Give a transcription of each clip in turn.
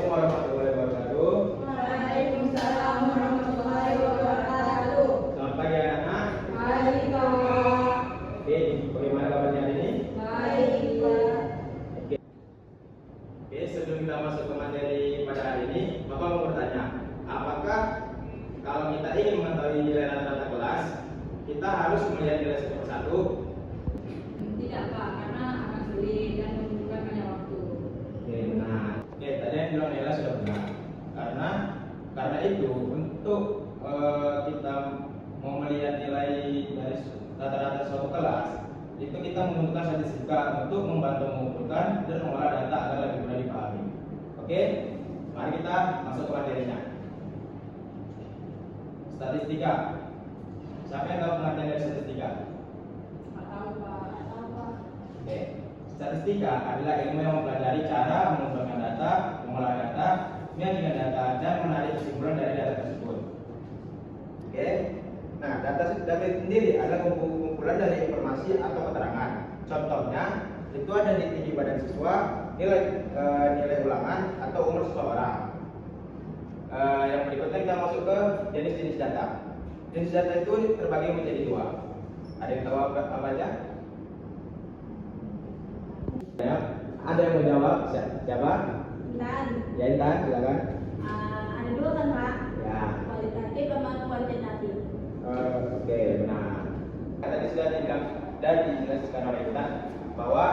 Assalamualaikum warahmatullahi wabarakatuh. Waalaikumsalam warahmatullahi wabarakatuh. Selamat pagi anak-anak. Baik, Pak. Oke, bagaimana kabarnya hari ini? Baik, Pak. Oke, sebelum kita masuk ke materi pada hari ini, Bapak mau bertanya, apakah kalau kita ingin mengetahui nilai rata-rata kelas, kita harus melihat nilai satu persatu? Tidak, Pak, karena akan sulit dan membutuhkan banyak waktu. Oke, benar. Oke, tadi yang bilang nilai sudah benar. Karena itu untuk kita mau melihat nilai dari rata-rata suatu kelas, itu kita membutuhkan statistika untuk membantu mengumpulkan dan mengolah data agar lebih mudah dipahami. Oke, mari kita masuk ke materinya. Statistika. Siapa yang tahu pengertian dari statistika? Nggak tahu, Pak. Oke. Statistika adalah ilmu yang mempelajari cara mengumpulkan data, mengolah data, menyajikan data, dan menarik kesimpulan dari data tersebut. Oke. Nah, data itu sendiri adalah kumpulan dari informasi atau keterangan. Contohnya itu ada di tinggi badan siswa, nilai ulangan, atau umur seseorang. Yang berikutnya kita masuk ke jenis-jenis data. Jenis data itu terbagi menjadi dua. Ada yang tahu apa aja? Ya, ada yang menjawab? Siapa? Dan Ya, Intan, silakan. ada dua kan, Pak? Ya. Kualitatif sama kuantitatif. Oke, benar. Tadi sudah dibilang dan dijelaskan oleh Intan bahwa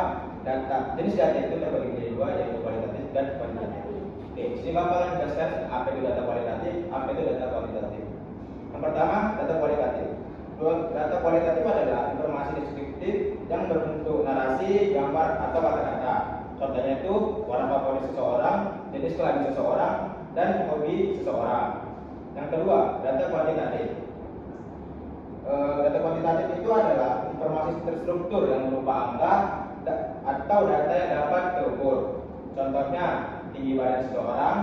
jenis data itu terbagi menjadi dua, yaitu kualitatif dan kuantitatif. Oke, sini Bapak akan jelaskan apa itu data kualitatif, apa itu data kuantitatif. Yang pertama, data kualitatif. Data kualitatif adalah informasi deskriptif yang berbentuk narasi, gambar, atau kata-kata. Contohnya itu warna favorit seseorang, jenis kelamin seseorang, dan hobi seseorang. Yang kedua, data kuantitatif. Data kuantitatif itu adalah informasi terstruktur yang berupa angka atau data yang dapat terukur. Contohnya tinggi badan seseorang,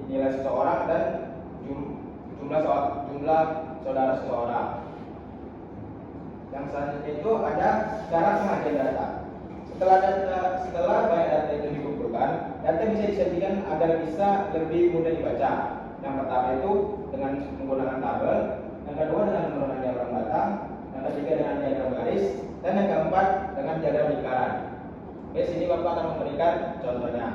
nilai seseorang, dan jumlah saudara seseorang. Yang selanjutnya itu ada cara pengajian data. Setelah banyak data itu dikumpulkan, data bisa disajikan agar bisa lebih mudah dibaca. Yang pertama itu dengan menggunakan tabel, yang kedua dengan menggunakan diagram batang, yang ketiga dengan diagram garis, dan yang keempat dengan diagram lingkaran. Oke, sini Bapak akan memberikan contohnya.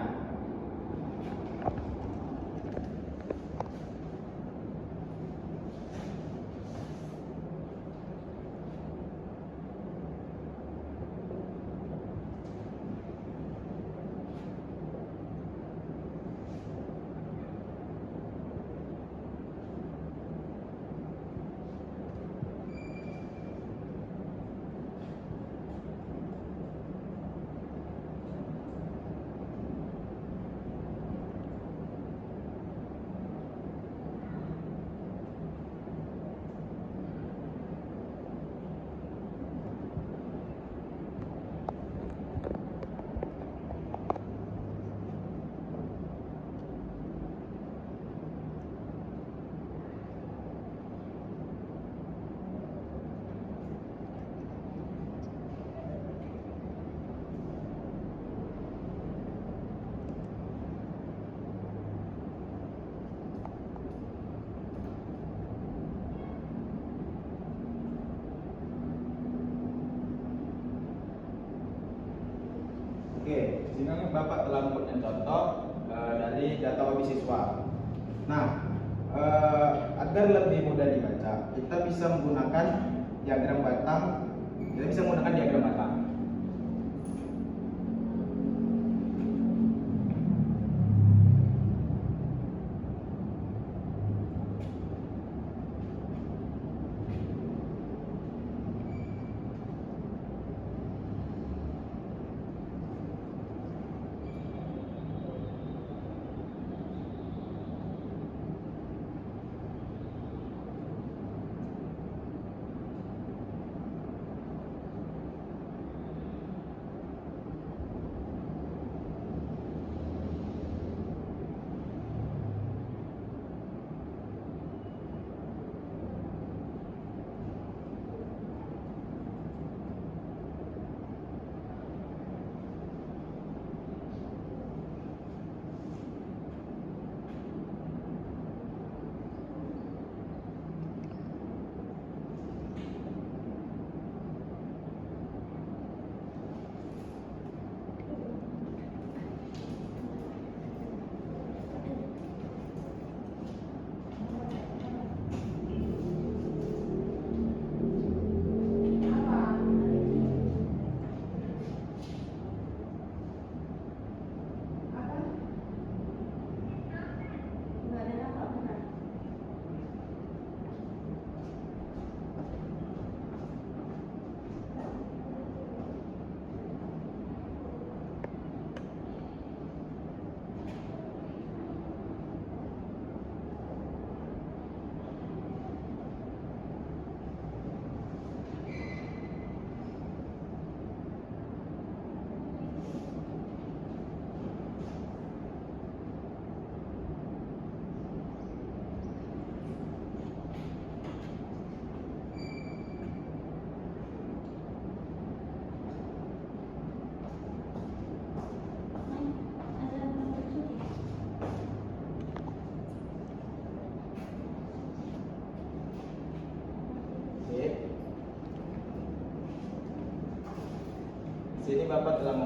Oke, di sini Bapak telah mempunyai contoh dari data hobi siswa. Nah, agar lebih mudah dibaca, kita bisa menggunakan diagram batang. sini Bapak telah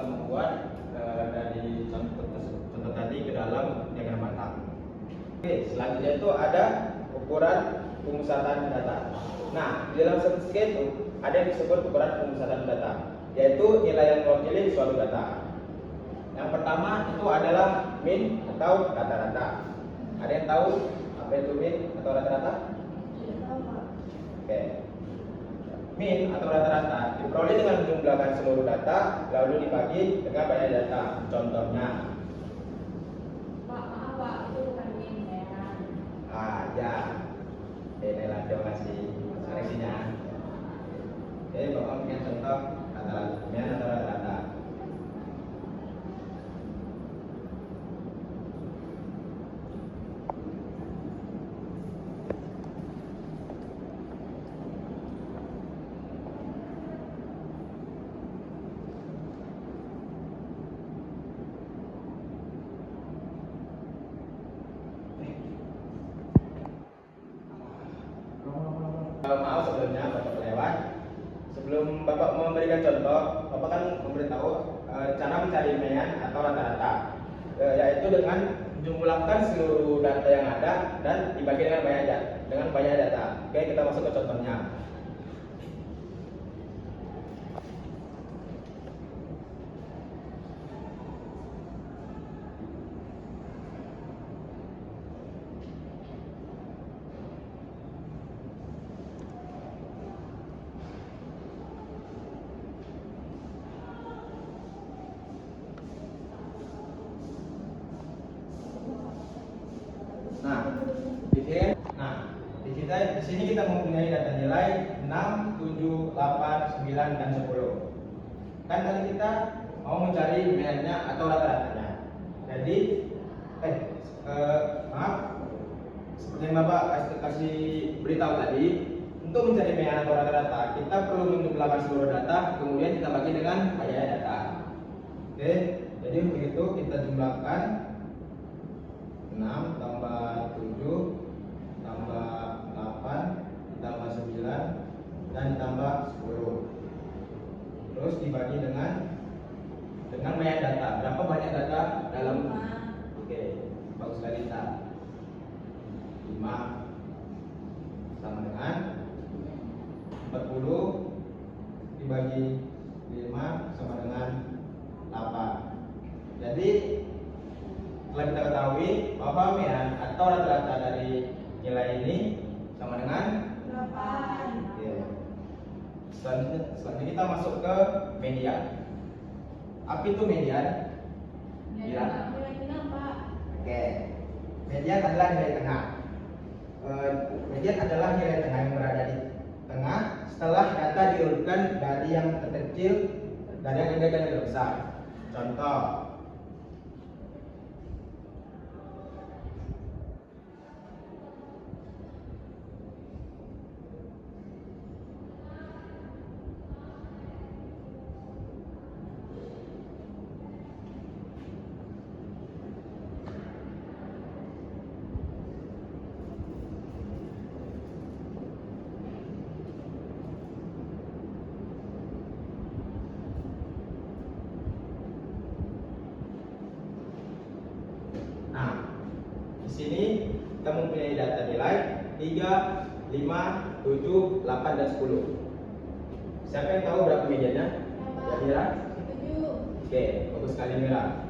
membuat dari contoh tadi ke dalam diagram batang. Oke, selanjutnya itu ada ukuran pemusatan data. Nah, di dalam statistika itu ada yang disebut ukuran pemusatan data, yaitu nilai yang mewakili suatu data. Yang pertama itu adalah min atau rata-rata. Ada yang tahu apa itu min atau rata-rata? Oke. Min atau rata-rata diperoleh dengan menjumlahkan seluruh data lalu dibagi dengan banyak data. Contohnya, Pak, maaf Pak, itu bukan min bayaran. ya. Inilah, terima kasih koreksinya. Oke, Bapak punya contoh rata-rata, min atau rata-rata. Maaf sebelumnya Bapak kelewat. Sebelum Bapak memberikan contoh, Bapak kan memberitahu cara mencari median atau rata-rata, yaitu dengan menjumlahkan seluruh data yang ada dan dibagi dengan banyak data. Oke, kita masuk ke contohnya. Di sini kita mempunyai data nilai 6, 7, 8, 9, dan 10. Kan tadi kita mau mencari mediannya atau rata-ratanya. Jadi, maaf, seperti yang Bapak kasih beritahu tadi, untuk mencari median atau rata-rata, kita perlu menjumlahkan seluruh data, kemudian kita bagi dengan banyak data. Oke, jadi begitu kita jumlahkan 6 tambah 7 tambah 8 ditambah 9 dan ditambah 10. Terus dibagi dengan banyak data. Berapa banyak data dalam? Oke, bagus sekali kita. 5 sama dengan 40 dibagi 5 sama dengan 8. Jadi telah kita ketahui bahwa median atau rata-rata dari nilai ini sama dengan 8. Oke. Selanjutnya kita masuk ke median. Apa itu median? Nilai tengah Pak. Oke. Median adalah nilai tengah. Median adalah nilai tengah yang berada di tengah setelah data diurutkan dari yang terkecil dari yang terbesar. Contoh, di sini kita mempunyai data nilai 3, 5, 7, 8, dan 10. Siapa yang tahu berapa mediannya? Kira-kira? 7. Oke, bagus sekali Mira.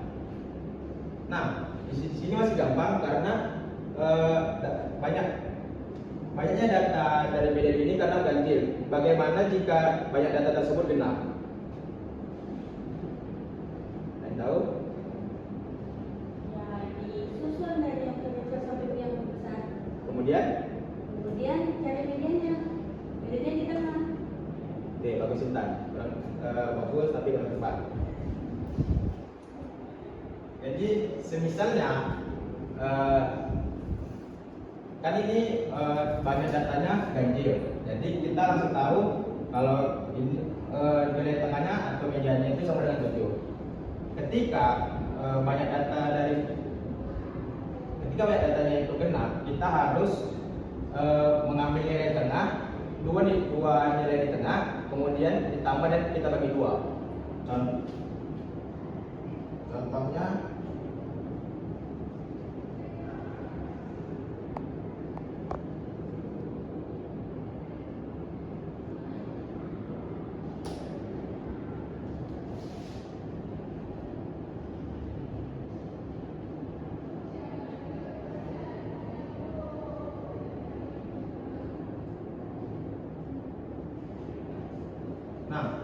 Nah, di sini masih gampang karena banyaknya data dari median ini karena ganjil. Bagaimana jika banyak data tersebut genap? Kalian tahu? Kemudian cari mediannya di tengah. Oke, bagus Intan. Bagus tapi kurang tepat. Jadi semisalnya kan ini banyak datanya ganjil. Jadi kita langsung tahu kalau ini nilai tengahnya atau mediannya itu sama dengan 7. Ketika banyak datanya itu genap, kita harus mengambil nilai tengah, dua nilai di tengah, kemudian ditambah dan kita bagi 2. Contohnya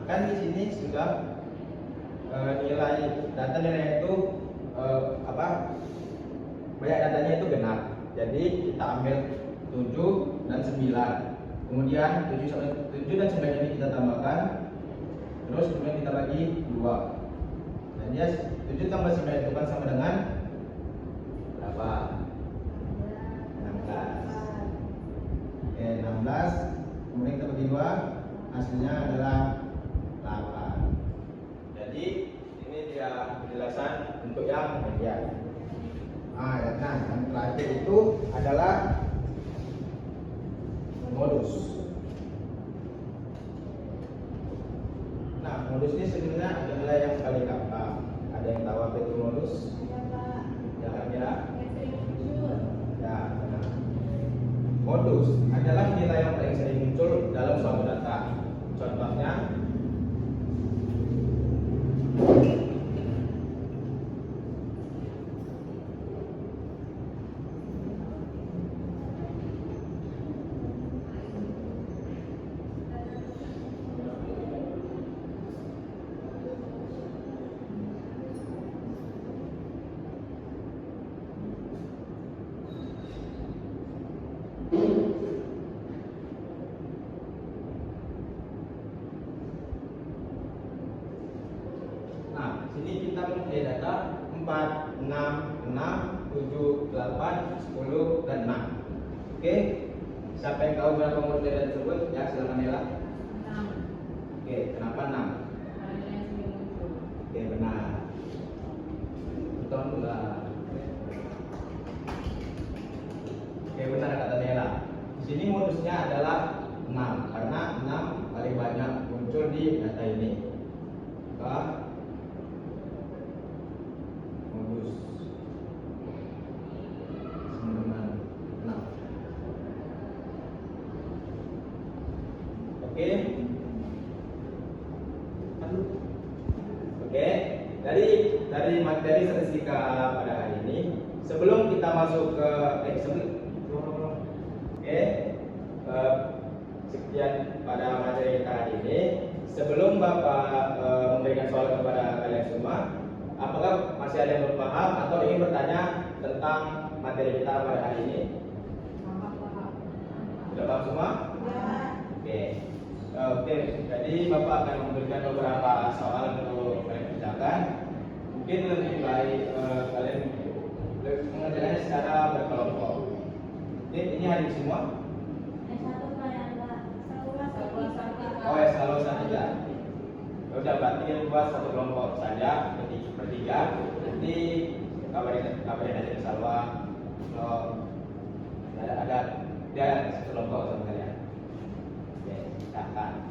kan di sini sudah data nilai itu banyak datanya itu genap. Jadi kita ambil 7 dan 9. Kemudian 7 dan 9 ini kita tambahkan. Terus kemudian kita bagi 2. Dan dia 7 tambah 9 itu kan sama dengan berapa? 16. Oke, 16. Kemudian kita bagi 2. Hasilnya adalah 8. Jadi ini dia penjelasan untuk yang median. Nah, yang terakhir itu adalah modus. Nah, modus ini sebenarnya adalah yang paling gampang. Ada yang tahu apa itu modus? Ya, ya. Ya, benar. Modus adalah nilai yang paling sering muncul dalam suatu data. Contohnya sini kita mempunyai data 4, 6, 6, 7, 8, 10, dan 6. Oke, siapa yang tahu berapa modul data tersebut? Ya, silakan Nela. 6. Oke, kenapa 6? Karena yang sering muncul. Oke, benar. Betul pula. Oke, benar kata Nela. Di sini modusnya adalah 6 karena 6 paling banyak muncul di data ini. Maka modus sama dengan 6. Oke. Oke, dari materi statistika pada hari ini, sebelum kita masuk ke sekian pada materi kita hari ini. Sebelum Bapak memberikan soal kepada kalian semua, apakah masih ada yang belum paham atau ingin bertanya tentang materi kita pada hari ini? Sudah paham semua? Ya. Oke, jadi Bapak akan memberikan beberapa soal untuk kalian kerjakan. Mungkin lebih baik kalian mengerjakannya secara berkelompok. Oke, ini hari semua. Oh ya, selalu saja. Ya udah, berarti yang buat satu kelompok saja, bertiga. Nanti kabarin aja ke Salwa. Kalau ada dia satu kelompok sama kalian. Oke, silakan.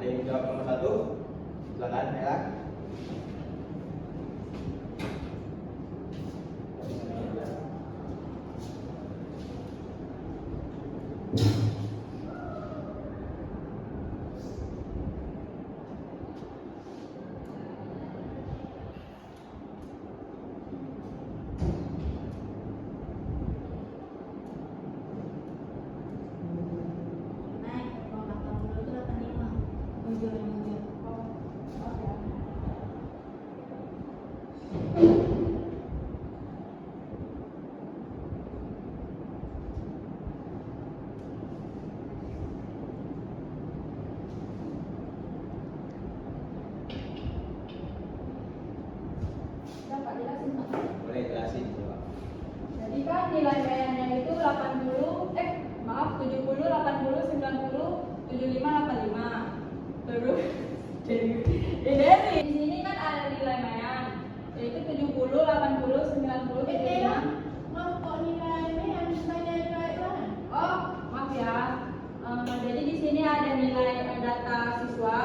Ada yang jawab nomor 1? Silakan, Ella. Naik, kalau 80 itu 85. Jujur. Oh, maaf ya. Dapat jelasin Pak? Boleh jelasin coba. Jadi kan nilai bayarnya itu 70, 80, 90, 75, 85. Terus di sini kan ada nilai mayan, yaitu 70, 80, 90, 75. Mau kok nilai yang saya nilai mana? Oh, maaf ya. Jadi di sini ada nilai data siswa,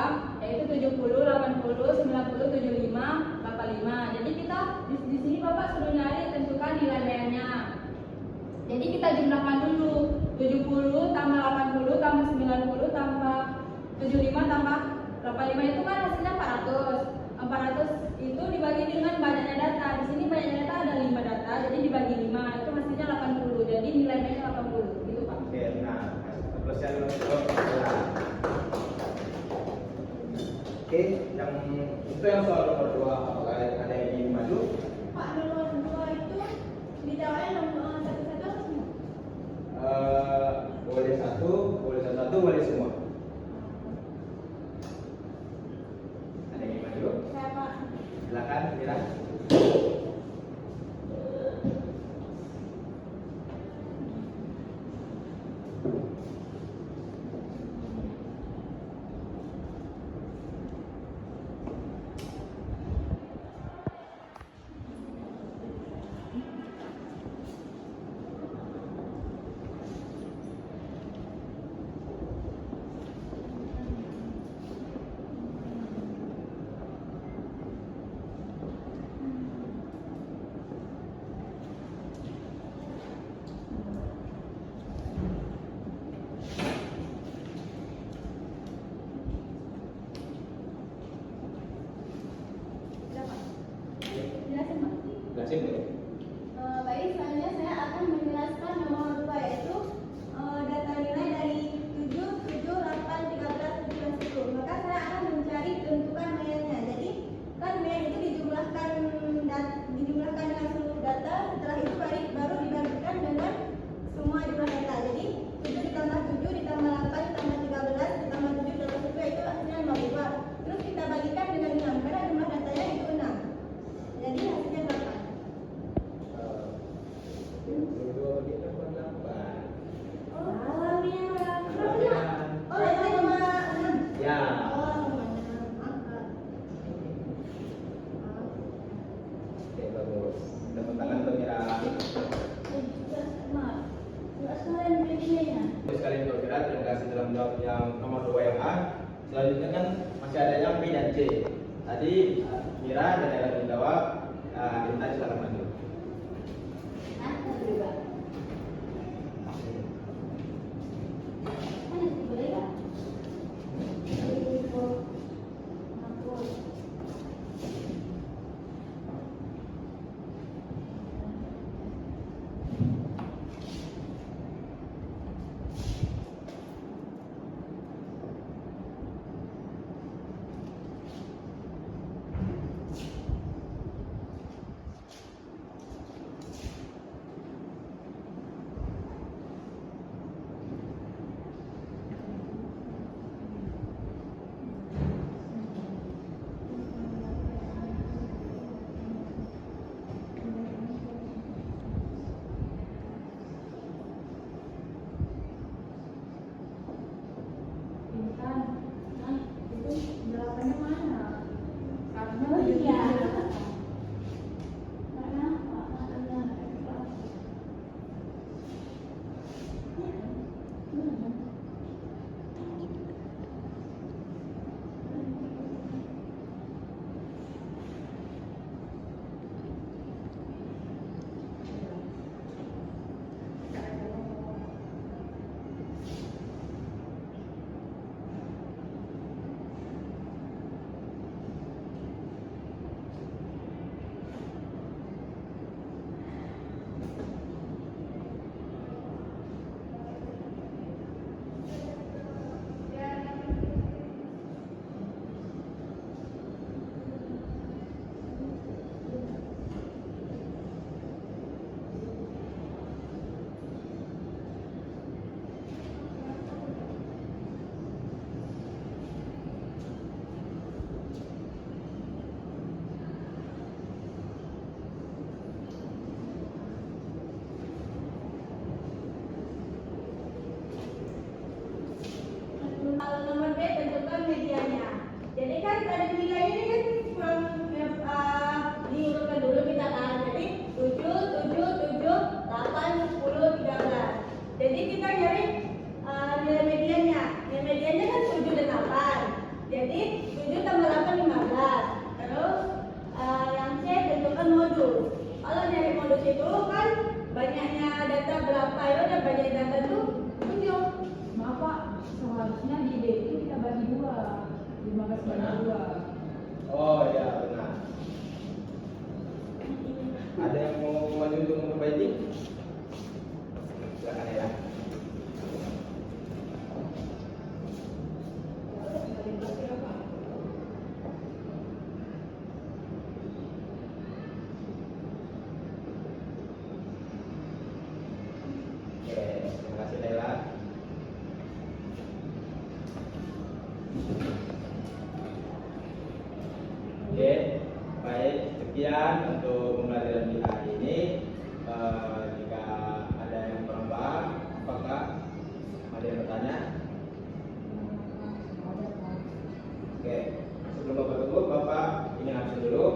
yaitu 70, 80, 90, 75, 85. Jadi kita di sini Bapak suruh nyari tentukan nilai bayarnya. Jadi kita jumlahkan dulu 70 tambah 80 tambah 90 tambah 75 tambah 85 itu kan hasilnya 400. 400 itu dibagi dengan banyaknya data. Di sini banyaknya data ada 5 data, jadi dibagi 5 itu hasilnya 80. Jadi nilainya 80 gitu Pak. Oke, nah, plusnya 50. Oke, yang itu yang soal nomor 2. Apakah ada yang ingin maju? Pak nomor 2 itu dijawabnya nomor satu-satu atau semua? Boleh satu, boleh semua. Ada yang ingin maju? Saya Pak. Silakan, Mira. Jelasin Pak. Jelasin boleh. Baik, selanjutnya saya akan menjelaskan nomor 2 yaitu data nilai dari 7, 7, 8, 13, 17, 10. Maka saya akan mencari tentukan mayannya. Jadi kan mayan itu dijumlahkan dengan seluruh data. Setelah itu baru dibagikan dengan semua jumlah data. Jadi 7 ditambah 7 ditambah 8 ditambah 13 ditambah 7 ditambah 10 itu hasilnya 52. Terus kita bagikan dengan 6 karena jumlah datanya itu 6. Jadi hasilnya berapa? 22 bagi 88. Oh, ini yang berapa? Kelebihan. Oh, itu cuma 6. Ya. Oh, cuma 6. Angka. Oke, bagus. Tepuk tangan untuk Mira. Terus kali untuk Mira, terima kasih telah menjawab yang nomor 2 yang A. Selanjutnya kan masih ada yang B dan C. Tadi Mira dan Ella menjawab. Kita silakan maju. itu kan banyaknya data berapa ya, udah banyak data tuh 7. Maaf Pak, seharusnya di D itu kita bagi 2. 15 bagi 2. Oh ya benar. Ada yang mau maju untuk memperbaiki? Silakan ya. Oke, terima kasih Lela. Oke, baik. Sekian untuk pembelajaran kita hari ini. Jika ada yang kurang paham, apakah ada yang bertanya? Oke, sebelum Bapak tutup, Bapak ingin absen dulu.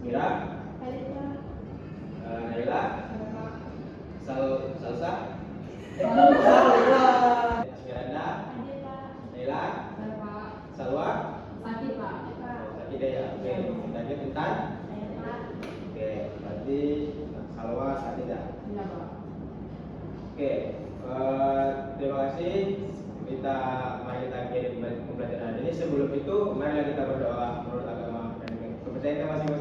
Mira, Naila, Salsa, Esmeralda, Naila, Salwa, Sakit Pak. Sakit ya. Oke, tadi Intan. Oke, berarti Salwa Sakit ya. Iya Pak. Oke, terima kasih. Mari kita akhiri pembelajaran ini. Sebelum itu, mari kita berdoa menurut agama dan kepercayaan kita masing-masing.